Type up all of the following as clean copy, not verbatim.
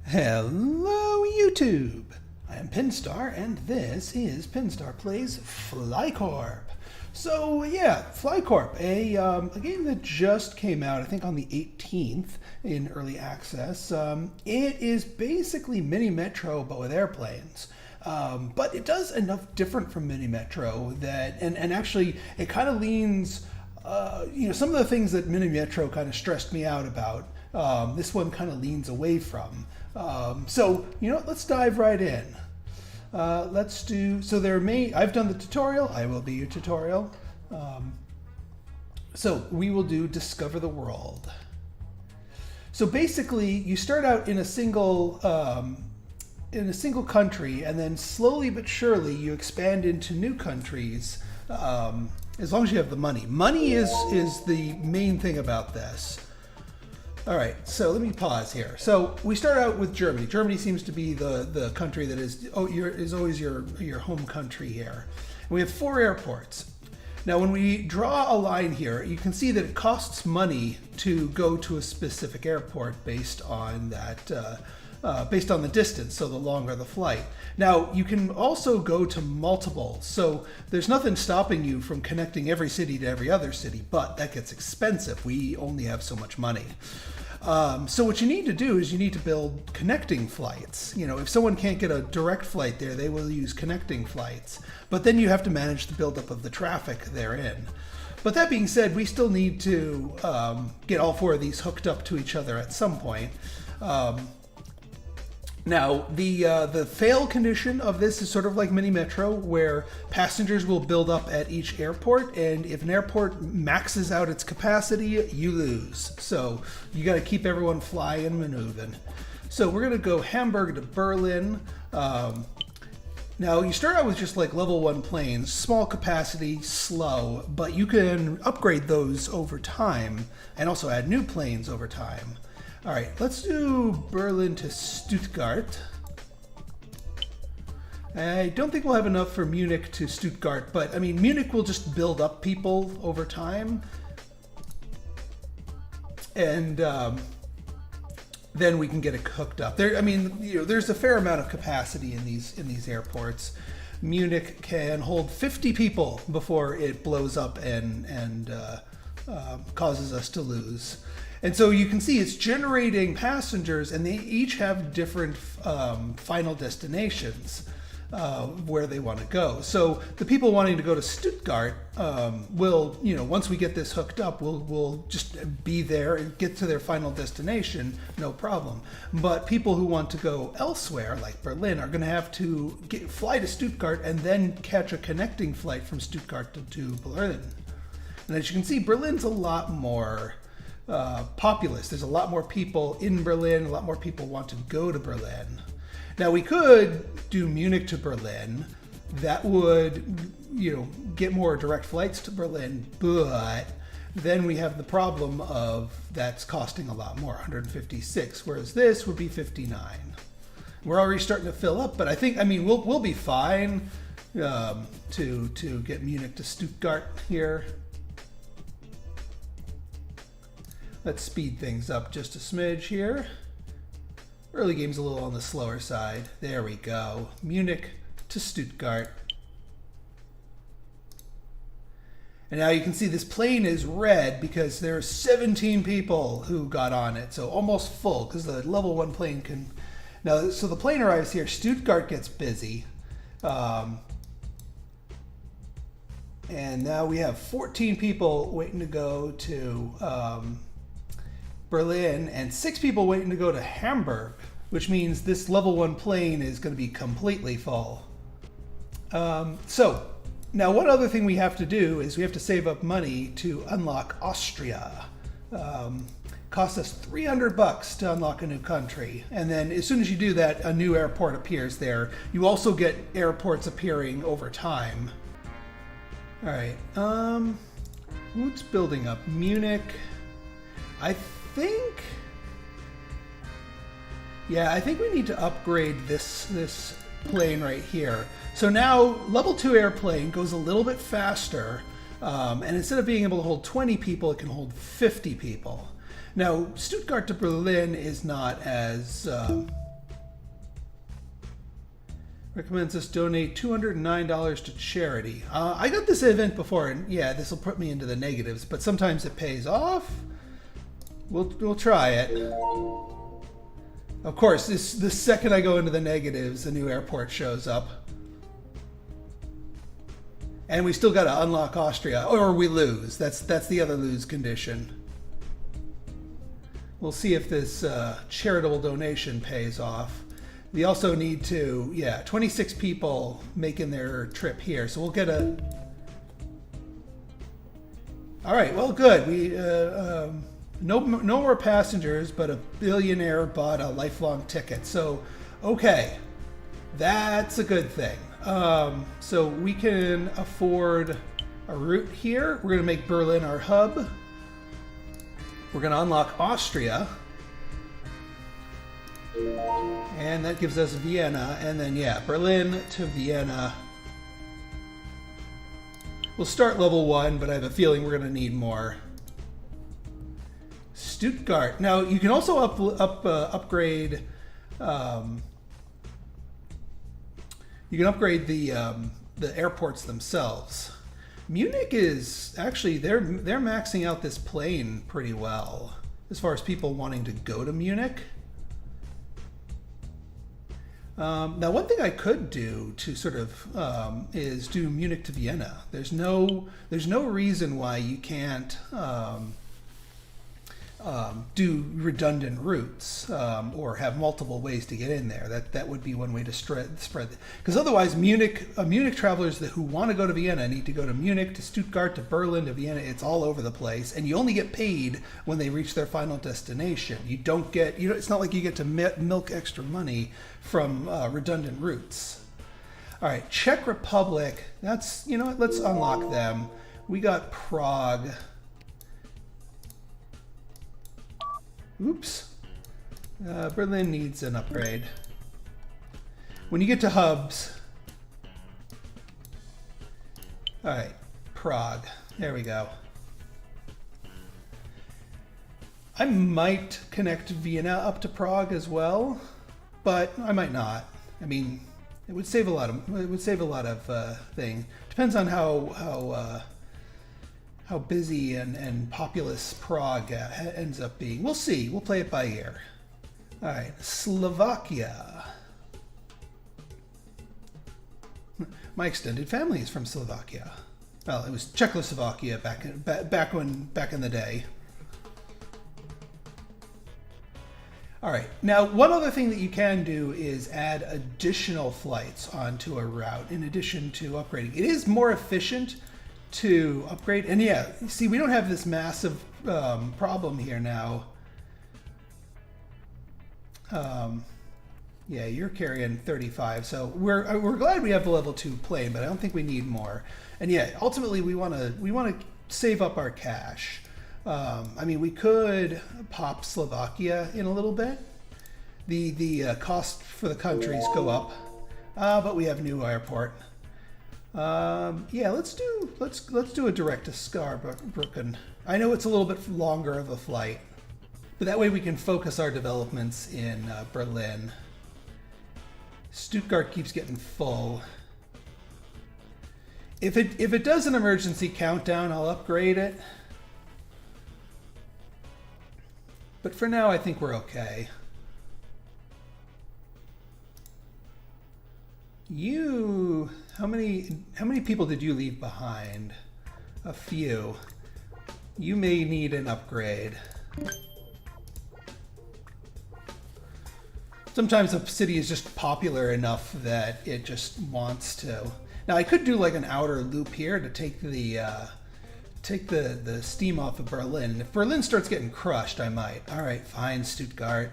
Hello YouTube! I am Pinstar and this is Pinstar Plays Fly Corp. So yeah, Fly Corp, a game that just came out I think on the 18th in early access. It is basically Mini Metro but with airplanes. But it does enough different from Mini Metro that, and actually it kind of leans, some of the things that Mini Metro kind of stressed me out about, this one kind of leans away from. So, let's dive right in. I've done the tutorial. I will be your tutorial. So we will do Discover the World. So basically, you start out in a single country, and then slowly but surely you expand into new countries. As long as you have the money. Money is the main thing about this. All right, so let me pause here. So we start out with Germany. Germany seems to be the country that is always your home country here. And we have 4 airports. Now, when we draw a line here, you can see that it costs money to go to a specific airport based on that. Based on the distance, so the longer the flight. Now, you can also go to multiple, so there's nothing stopping you from connecting every city to every other city, but that gets expensive. We only have so much money. So what you need to do is you need to build connecting flights. If someone can't get a direct flight there, they will use connecting flights. But then you have to manage the buildup of the traffic therein. But that being said, we still need to get all 4 of these hooked up to each other at some point. Now, the fail condition of this is sort of like Mini Metro, where passengers will build up at each airport, and if an airport maxes out its capacity, you lose. So you got to keep everyone flying and maneuvering. So we're going to go Hamburg to Berlin. Now, you start out with just like level 1 planes, small capacity, slow, but you can upgrade those over time and also add new planes over time. All right, let's do Berlin to Stuttgart. I don't think we'll have enough for Munich to Stuttgart, but I mean, Munich will just build up people over time. And then we can get it hooked up. There's a fair amount of capacity in these airports. Munich can hold 50 people before it blows up and causes us to lose. And so you can see it's generating passengers, and they each have different final destinations where they want to go. So the people wanting to go to Stuttgart will, once we get this hooked up, we'll just be there and get to their final destination, no problem. But people who want to go elsewhere, like Berlin, are going to have to fly to Stuttgart and then catch a connecting flight from Stuttgart to Berlin. And as you can see, Berlin's a lot more populous. There's a lot more people in Berlin, a lot more people want to go to Berlin. Now we could do Munich to Berlin. That would, get more direct flights to Berlin, but then we have the problem of that's costing a lot more, 156, whereas this would be 59. We're already starting to fill up, but we'll be fine to get Munich to Stuttgart here. Let's speed things up just a smidge here. Early game's a little on the slower side. There we go. Munich to Stuttgart. And now you can see this plane is red because there are 17 people who got on it. So almost full because the level 1 plane can... Now, so the plane arrives here. Stuttgart gets busy. And now we have 14 people waiting to go to... Berlin, and 6 people waiting to go to Hamburg, which means this level 1 plane is going to be completely full. So now one other thing we have to do is we have to save up money to unlock Austria. Costs us $300 to unlock a new country, and then as soon as you do that, a new airport appears there. You also get airports appearing over time. All right, what's building up? Munich. I think we need to upgrade this plane right here. So now level 2 airplane goes a little bit faster, and instead of being able to hold 20 people, it can hold 50 people. Now, Stuttgart to Berlin is not as Recommends us donate $209 to charity. I got this event before, and yeah, this will put me into the negatives, but sometimes it pays off. We'll try it. Of course, the second I go into the negatives, a new airport shows up. And we still got to unlock Austria, or we lose. That's the other lose condition. We'll see if this charitable donation pays off. We also need to, 26 people making their trip here. So we'll get a... All right, well, good. We no more passengers, but a billionaire bought a lifelong ticket. So, okay, that's a good thing. So we can afford a route here. We're going to make Berlin our hub. We're going to unlock Austria. And that gives us Vienna, and then Berlin to Vienna. We'll start level 1, but I have a feeling we're going to need more. Stuttgart. Now you can also upgrade. You can upgrade the airports themselves. Munich is actually they're maxing out this plane pretty well as far as people wanting to go to Munich. Now, one thing I could do to sort of is do Munich to Vienna. There's no reason why you can't do redundant routes or have multiple ways to get in there. That would be one way to spread, because otherwise Munich travelers who want to go to Vienna need to go to Munich, to Stuttgart, to Berlin, to Vienna. It's all over the place, and you only get paid when they reach their final destination. You don't get, it's not like you get to milk extra money from redundant routes. All right, Czech Republic. That's, let's unlock them. We got Prague. Oops. Berlin needs an upgrade. When you get to hubs... Alright, Prague. There we go. I might connect Vienna up to Prague as well, but I might not. I mean, it would save a lot of thing. Depends on how busy and populous Prague ends up being. We'll see. We'll play it by ear. All right, Slovakia. My extended family is from Slovakia. Well, it was Czechoslovakia back in the day. All right. Now, one other thing that you can do is add additional flights onto a route in addition to upgrading. It is more efficient to upgrade, and see, we don't have this massive problem here now. You're carrying 35, so we're glad we have the level 2 plane, but I don't think we need more. And ultimately we want to save up our cash. I mean, we could pop Slovakia in a little bit. The cost for the countries go up, but we have a new airport. Let's do a direct to Saarbrücken. I know it's a little bit longer of a flight, but that way we can focus our developments in Berlin. Stuttgart keeps getting full. If it does an emergency countdown, I'll upgrade it. But for now, I think we're okay. How many people did you leave behind? A few. You may need an upgrade. Sometimes a city is just popular enough that it just wants to. Now I could do like an outer loop here to take the steam off of Berlin. If Berlin starts getting crushed, I might. All right, fine, Stuttgart.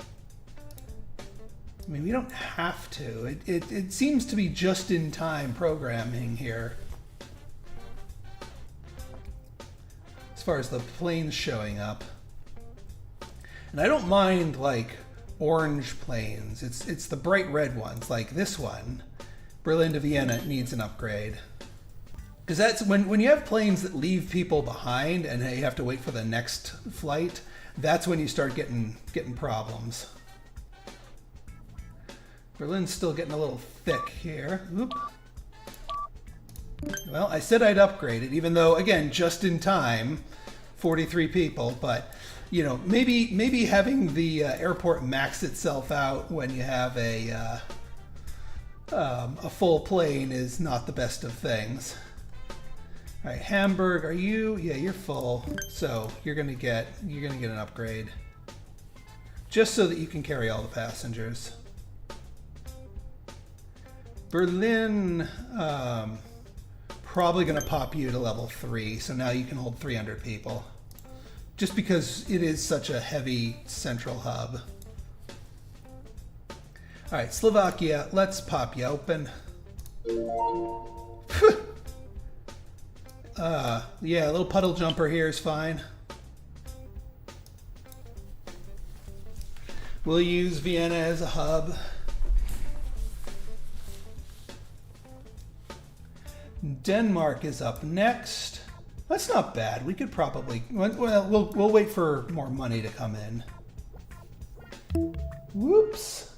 I mean, we don't have to. It seems to be just-in-time programming here. As far as the planes showing up. And I don't mind, like, orange planes. It's the bright red ones, like this one. Berlin to Vienna needs an upgrade. Because that's when you have planes that leave people behind and you have to wait for the next flight, that's when you start getting problems. Berlin's still getting a little thick here. Oop. Well, I said I'd upgrade it, even though, again, just in time, 43 people. But, you know, maybe having the airport max itself out when you have a full plane is not the best of things. All right, Hamburg, are you? Yeah, you're full, so you're gonna get an upgrade, just so that you can carry all the passengers. Berlin, probably gonna pop you to level 3, so now you can hold 300 people, just because it is such a heavy central hub. All right, Slovakia, let's pop you open. Yeah, a little puddle jumper here is fine. We'll use Vienna as a hub. Denmark is up next. That's not bad. We could probably, well, we'll wait for more money to come in. Whoops.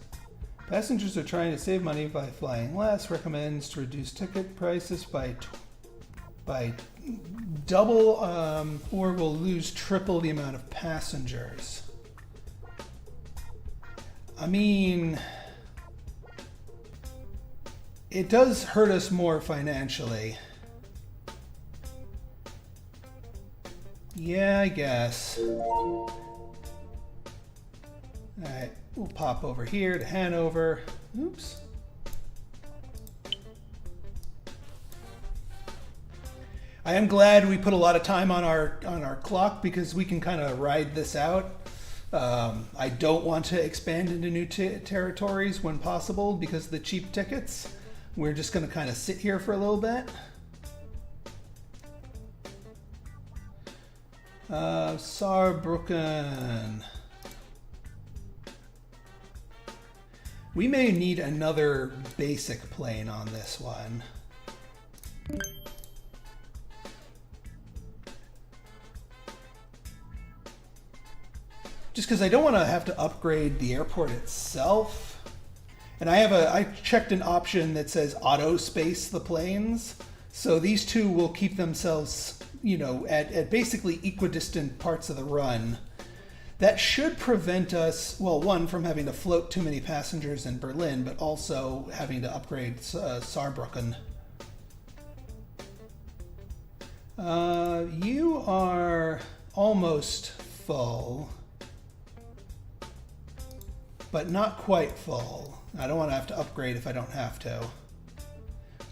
Passengers are trying to save money by flying less. Recommends to reduce ticket prices by double, or we'll lose triple the amount of passengers. I mean, it does hurt us more financially. Yeah, I guess. All right, we'll pop over here to Hanover. Oops. I am glad we put a lot of time on our clock, because we can kind of ride this out. I don't want to expand into new territories when possible because of the cheap tickets. We're just going to kind of sit here for a little bit. Saarbrücken. We may need another basic plane on this one. Just because I don't want to have to upgrade the airport itself. And I checked an option that says auto space the planes. So these two will keep themselves, you know, at basically equidistant parts of the run. That should prevent us, well, one, from having to float too many passengers in Berlin, but also having to upgrade Saarbrücken. You are almost full, but not quite full. I don't want to have to upgrade if I don't have to.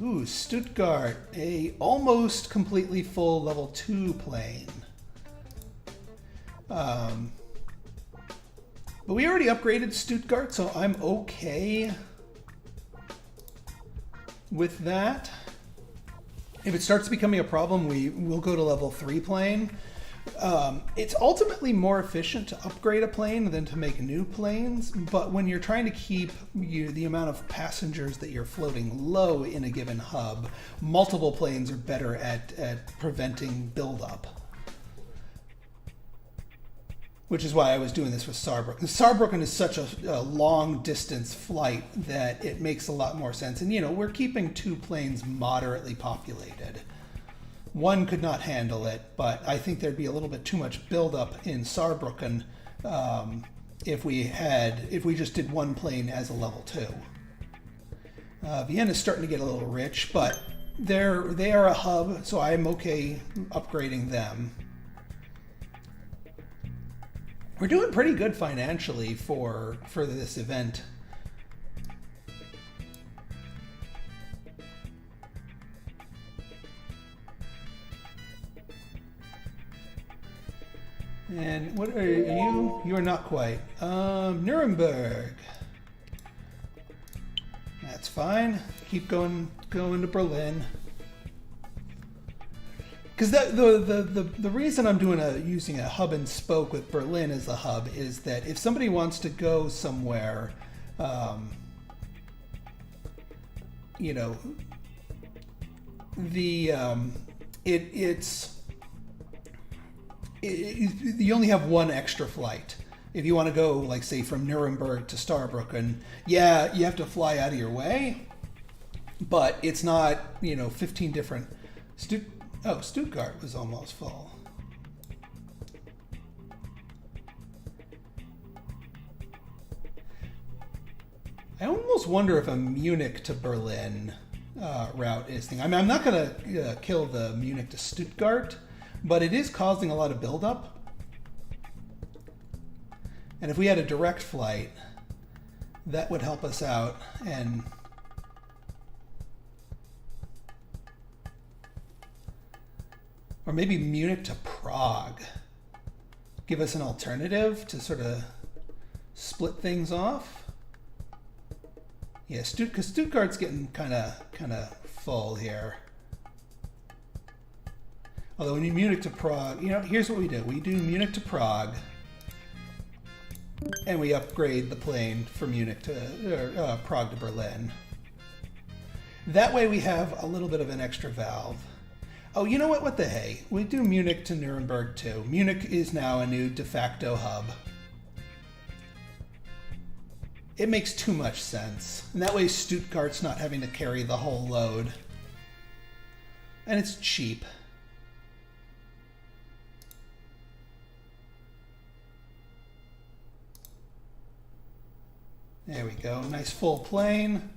Ooh, Stuttgart, a almost completely full level 2 plane. But we already upgraded Stuttgart, so I'm okay with that. If it starts becoming a problem, we will go to level 3 plane. It's ultimately more efficient to upgrade a plane than to make new planes, but when you're trying to keep the amount of passengers that you're floating low in a given hub, multiple planes are better at preventing buildup. Which is why I was doing this with Saarbrücken. Saarbrücken is such a long distance flight that it makes a lot more sense. And, you know, we're keeping 2 planes moderately populated. One could not handle it, but I think there'd be a little bit too much buildup in Saarbrücken if we just did 1 plane as a level 2. Vienna's starting to get a little rich, but they are a hub, so I'm okay upgrading them. We're doing pretty good financially for this event. And what are you? You are not quite. Nuremberg. That's fine. Keep going to Berlin. Because the reason I'm using a hub and spoke with Berlin as a hub is that if somebody wants to go somewhere, you know, you only have 1 extra flight If you want to go, like, say, from Nuremberg to Saarbrücken, yeah, you have to fly out of your way, but it's not, 15 different... Stuttgart was almost full. I almost wonder if a Munich to Berlin route is thing. I mean, I'm not going to kill the Munich to Stuttgart, but it is causing a lot of buildup. And if we had a direct flight, that would help us out. And or maybe Munich to Prague. Give us an alternative to sort of split things off. Yeah, because Stuttgart's getting kind of full here. Although we need Munich to Prague. Here's what we do. We do Munich to Prague. And we upgrade the plane from Munich to Prague to Berlin. That way we have a little bit of an extra valve. Oh, you know what? What the hey? We do Munich to Nuremberg too. Munich is now a new de facto hub. It makes too much sense. And that way Stuttgart's not having to carry the whole load. And it's cheap. There we go. Nice full plane.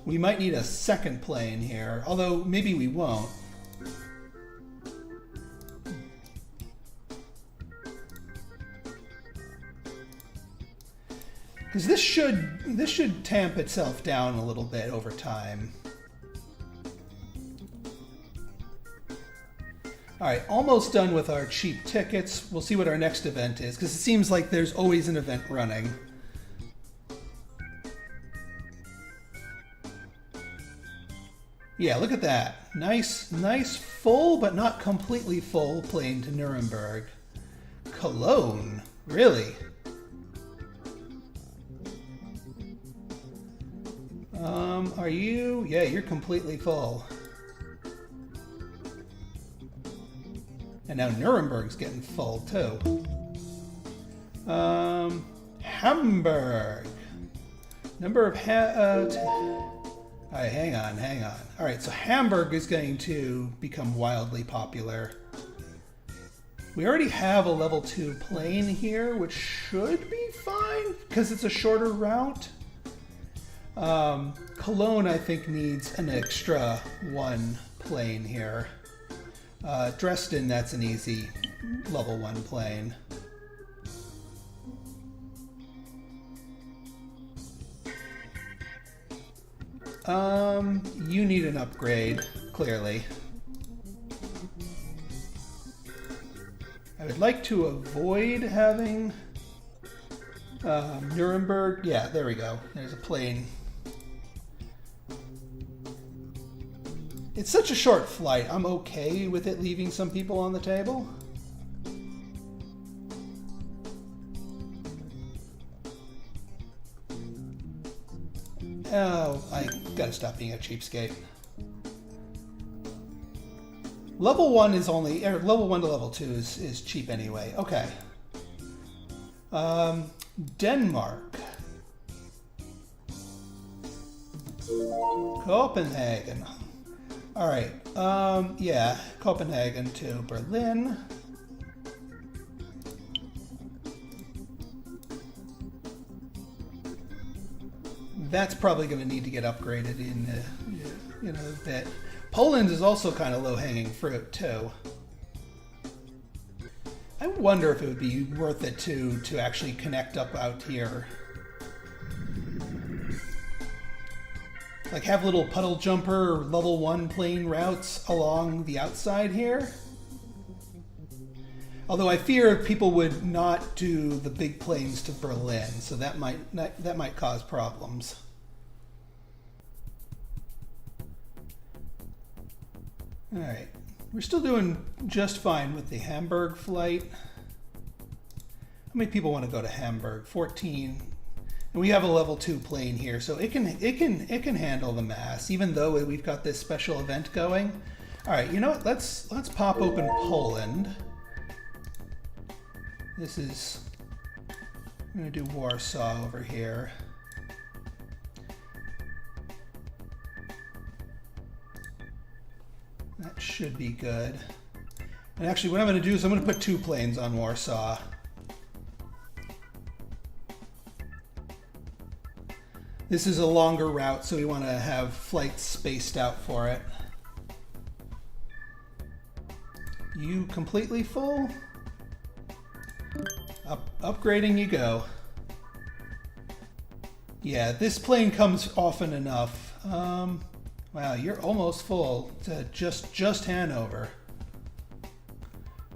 We might need a second plane here, although maybe we won't. Because this should tamp itself down a little bit over time. All right, almost done with our cheap tickets. We'll see what our next event is, because it seems like there's always an event running. Yeah, look at that. Nice full, but not completely full plane to Nuremberg. Cologne, really? Are you? Yeah, you're completely full. And now Nuremberg's getting full too. Hamburg. Number of all right, hang on. All right, so Hamburg is going to become wildly popular. We already have a level 2 plane here, which should be fine because it's a shorter route. Cologne, I think, needs an extra 1 plane here. Dresden, that's an easy level 1 plane. You need an upgrade, clearly. I would like to avoid having Nuremberg. Yeah, there we go. There's a plane. It's such a short flight. I'm okay with it leaving some people on the table. Oh, I gotta stop being a cheapskate. Level 1 is only, level 1 to level 2 is cheap anyway. Okay. Denmark. Copenhagen. All right. Yeah, Copenhagen to Berlin. That's probably going to need to get upgraded in a bit. Poland is also kind of low-hanging fruit too. I wonder if it would be worth it to actually connect up out here. Like have little puddle jumper level 1 plane routes along the outside here. Although I fear people would not do the big planes to Berlin, so that might cause problems. All right, we're still doing just fine with the Hamburg flight. How many people want to go to Hamburg? 14. And we have a level 2 plane here, so it can handle the mass, even though we've got this special event going. All right, you know what? Let's pop open Poland. This is I'm going to do Warsaw over here. That should be good. And actually, what I'm going to do is I'm going to put 2 planes on Warsaw. This is a longer route, so we want to have flights spaced out for it. You completely full? Upgrading you go. Yeah, this plane comes often enough. Wow, you're almost full to just Hanover.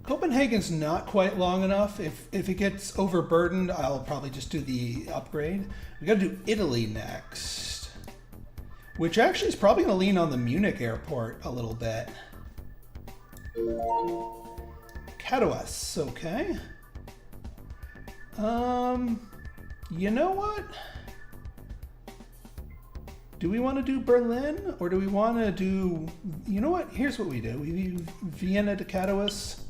Copenhagen's not quite long enough. If it gets overburdened, I'll probably just do the upgrade. We gotta do Italy next, which actually is probably gonna lean on the Munich airport a little bit. Katowice, okay. You know what? Do we want to do Berlin, or do we want to do, you know what? Here's what we do. We do Vienna to Katowice,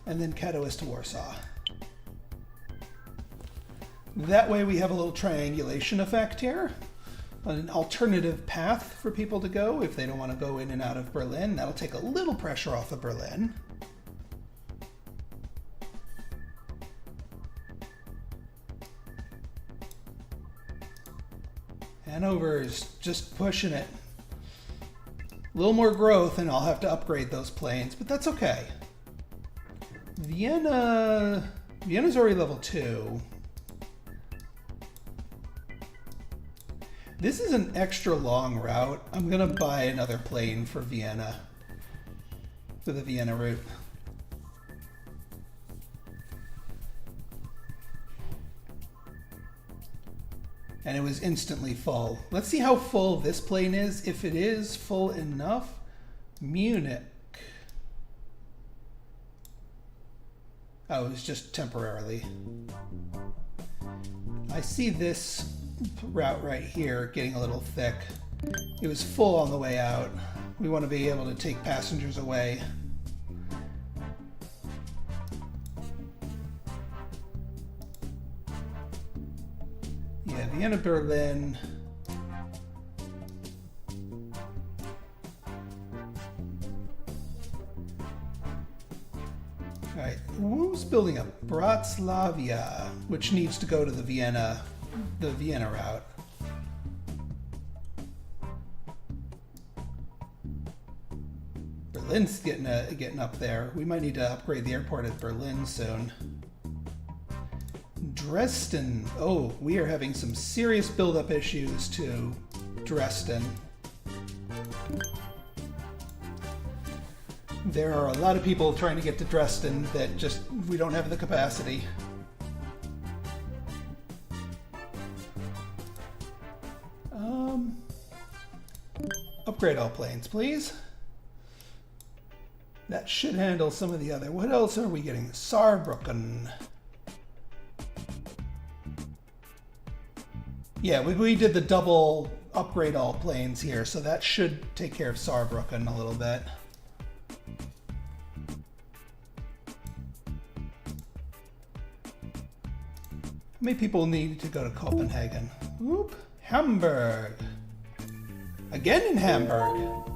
and then Katowice to Warsaw. That way we have a little triangulation effect here. An alternative path for people to go if they don't want to go in and out of Berlin. That'll take a little pressure off of Berlin. Hanover is just pushing it. A little more growth and I'll have to upgrade those planes, but that's okay. Vienna's already level 2. This is an extra long route. I'm gonna buy another plane for Vienna, for the Vienna route. And it was instantly full. Let's see how full this plane is. If it is full enough, Munich. Oh, it was just temporarily. I see this route right here getting a little thick. It was full on the way out. We want to be able to take passengers away. Yeah, Vienna, Berlin. All right, who's building up? Bratislava, which needs to go to the Vienna route. Berlin's getting up there. We might need to upgrade the airport at Berlin soon. Dresden. Oh, we are having some serious buildup issues to Dresden. There are a lot of people trying to get to Dresden that we don't have the capacity. Upgrade all planes, please. That should handle some of the other. What else are we getting? Saarbrücken. Yeah, we did the double upgrade all planes here, so that should take care of Saarbrücken a little bit. How many people need to go to Copenhagen? Whoop. Hamburg. Again in Hamburg.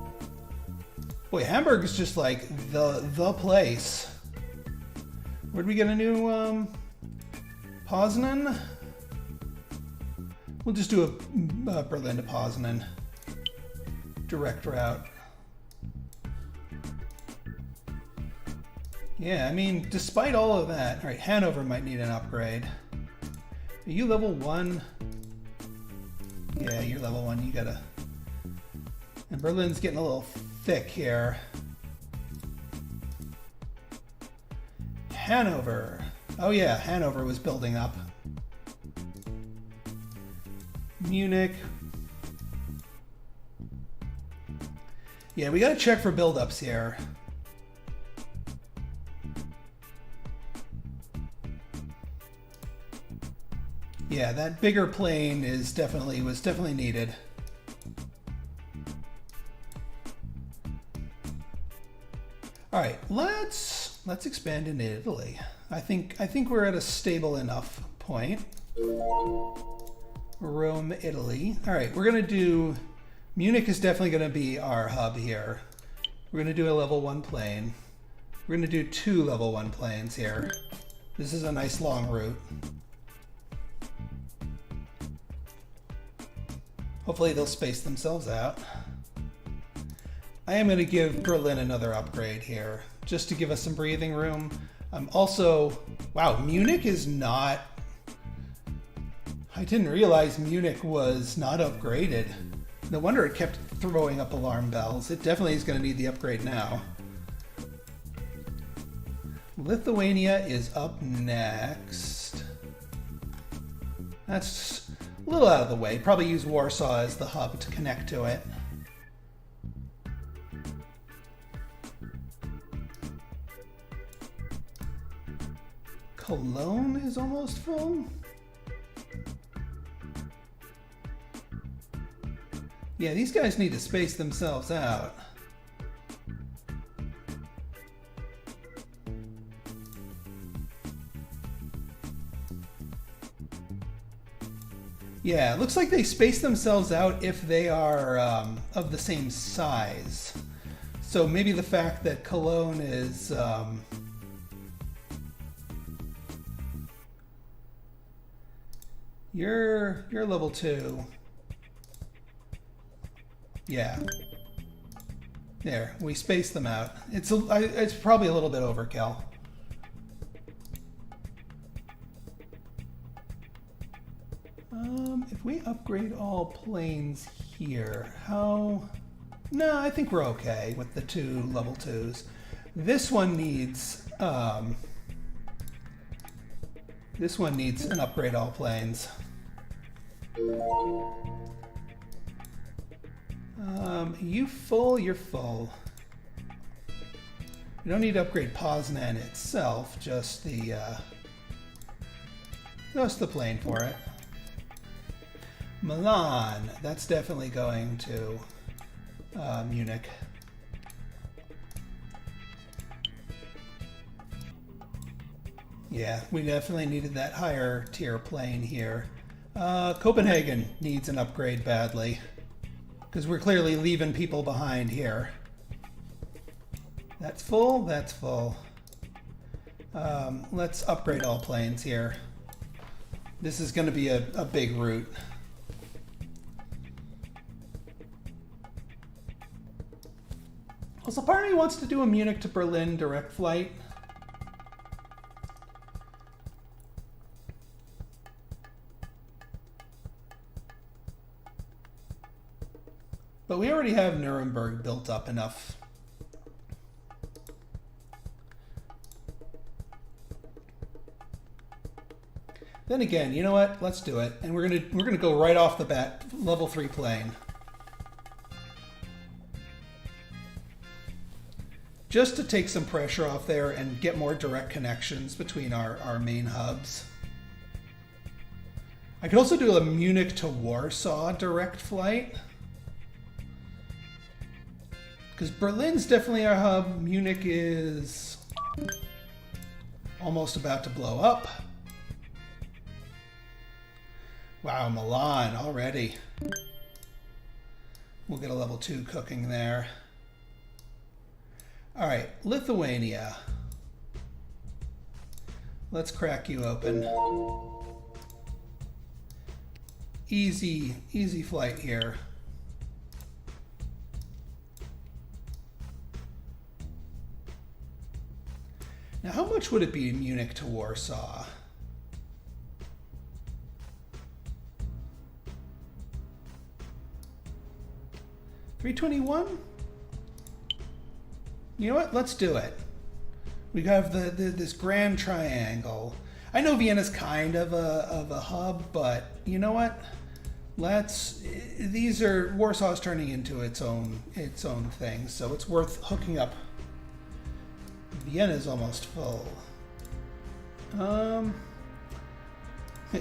Boy, Hamburg is just like the place. Where'd we get a new Poznan? We'll just do a Berlin to Poznan direct route. Yeah, I mean, despite all of that, all right, Hanover might need an upgrade. Are you level 1? Yeah, you're level 1. You gotta. And Berlin's getting a little thick here. Hanover. Oh yeah, Hanover was building up. Munich. Yeah, we gotta check for buildups here. Yeah, that bigger plane was definitely needed. All right, let's expand into Italy. I think we're at a stable enough point. Rome, Italy. All right, we're going to do... Munich is definitely going to be our hub here. We're going to do a level 1 plane. We're going to do 2 level 1 planes here. This is a nice long route. Hopefully they'll space themselves out. I am going to give Berlin another upgrade here, just to give us some breathing room. Also, wow, Munich is not... I didn't realize Munich was not upgraded. No wonder it kept throwing up alarm bells. It definitely is going to need the upgrade now. Lithuania is up next. That's a little out of the way. Probably use Warsaw as the hub to connect to it. Cologne is almost full. Yeah, these guys need to space themselves out. Yeah, it looks like they space themselves out if they are of the same size. So maybe the fact that Cologne is... You're level 2. Yeah. There, we spaced them out. It's probably a little bit overkill. If we upgrade all planes here, how... No, I think we're okay with the 2 level 2s. This one needs... This one needs an upgrade all planes. You full? You're full. You don't need to upgrade Poznan itself, just the plane for it. Milan, that's definitely going to Munich. Yeah, we definitely needed that higher tier plane here. Copenhagen needs an upgrade badly, because we're clearly leaving people behind here. That's full, that's full. Let's upgrade all planes here. This is going to be a big route. Also, part of me wants to do a Munich to Berlin direct flight. But we already have Nuremberg built up enough. Then again, you know what? Let's do it. And we're gonna go right off the bat, level 3 plane. Just to take some pressure off there and get more direct connections between our main hubs. I could also do a Munich to Warsaw direct flight. Because Berlin's definitely our hub. Munich is almost about to blow up. Wow, Milan already. We'll get a level 2 cooking there. All right, Lithuania. Let's crack you open. Easy flight here. Now, how much would it be in Munich to Warsaw? $321? You know what? Let's do it. We have this grand triangle. I know Vienna's kind of a hub, but you know what? Warsaw's turning into its own thing, so it's worth hooking up. Vienna's almost full.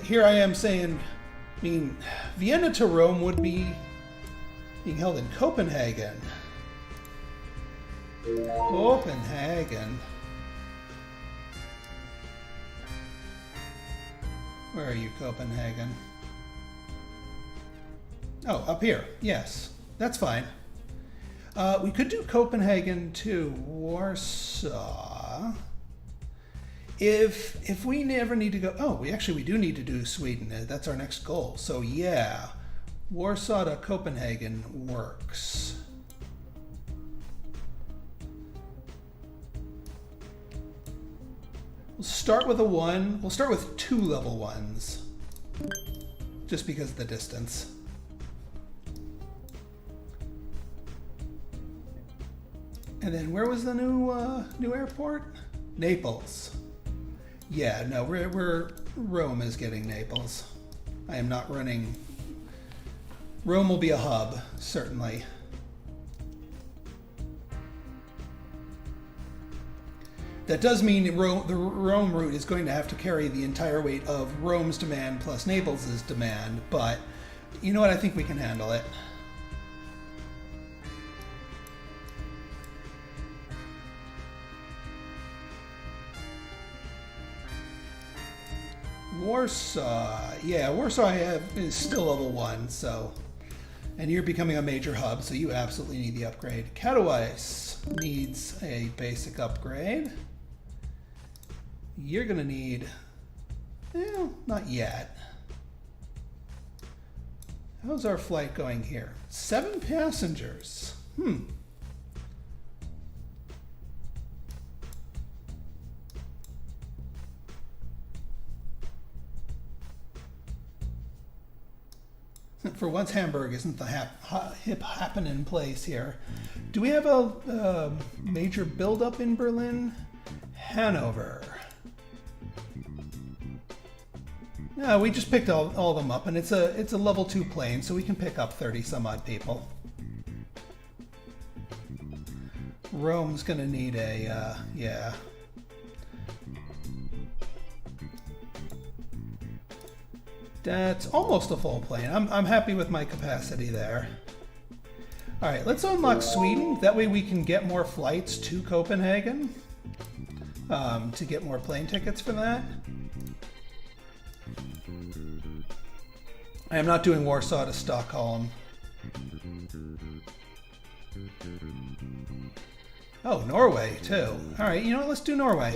Here I am saying, Vienna to Rome would be being held in Copenhagen. Copenhagen. Where are you, Copenhagen? Oh, up here. Yes, that's fine. We could do Copenhagen to Warsaw. If we never need to go, oh, we do need to do Sweden. That's our next goal. So yeah, Warsaw to Copenhagen works. We'll start with a 1. We'll start with 2 level 1s, just because of the distance. And then where was the new airport? Naples. Yeah, no, Rome is getting Naples. I am not running. Rome will be a hub, certainly. That does mean the Rome route is going to have to carry the entire weight of Rome's demand plus Naples' demand, but you know what? I think we can handle it. Warsaw, yeah, Warsaw is still level 1, so, and you're becoming a major hub, so you absolutely need the upgrade. Katowice needs a basic upgrade. You're gonna need, not yet. How's our flight going here? 7 passengers. For once, Hamburg isn't the hip happening place here. Do we have a major buildup in Berlin? Hanover. No, we just picked all of them up, and it's a level 2 plane, so we can pick up 30 some odd people. Rome's gonna need a yeah. That's almost a full plane. I'm happy with my capacity there. All right, let's unlock Sweden. That way we can get more flights to Copenhagen to get more plane tickets for that. I am not doing Warsaw to Stockholm. Oh, Norway too. All right, you know what? Let's do Norway.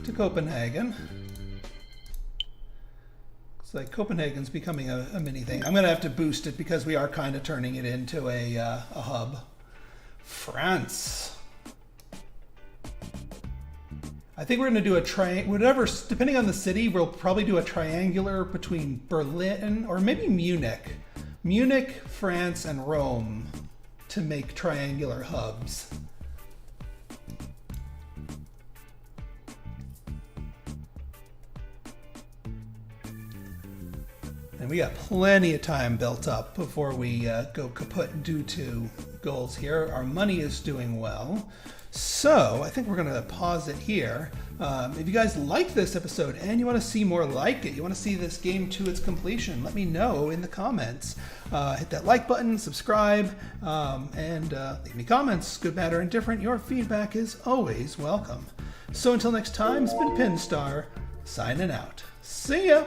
To Copenhagen. Like Copenhagen's becoming a mini thing. I'm going to have to boost it because we are kind of turning it into a hub. France. I think we're going to do depending on the city, we'll probably do a triangular between Berlin or maybe Munich. Munich, France, and Rome to make triangular hubs. And we got plenty of time built up before we go kaput due to goals here. Our money is doing well. So I think we're going to pause it here. If you guys like this episode and you want to see more like it, you want to see this game to its completion, let me know in the comments. Hit that like button, subscribe, and leave me comments. Good, bad, or indifferent. Your feedback is always welcome. So until next time, it's been Pinstar, signing out. See ya!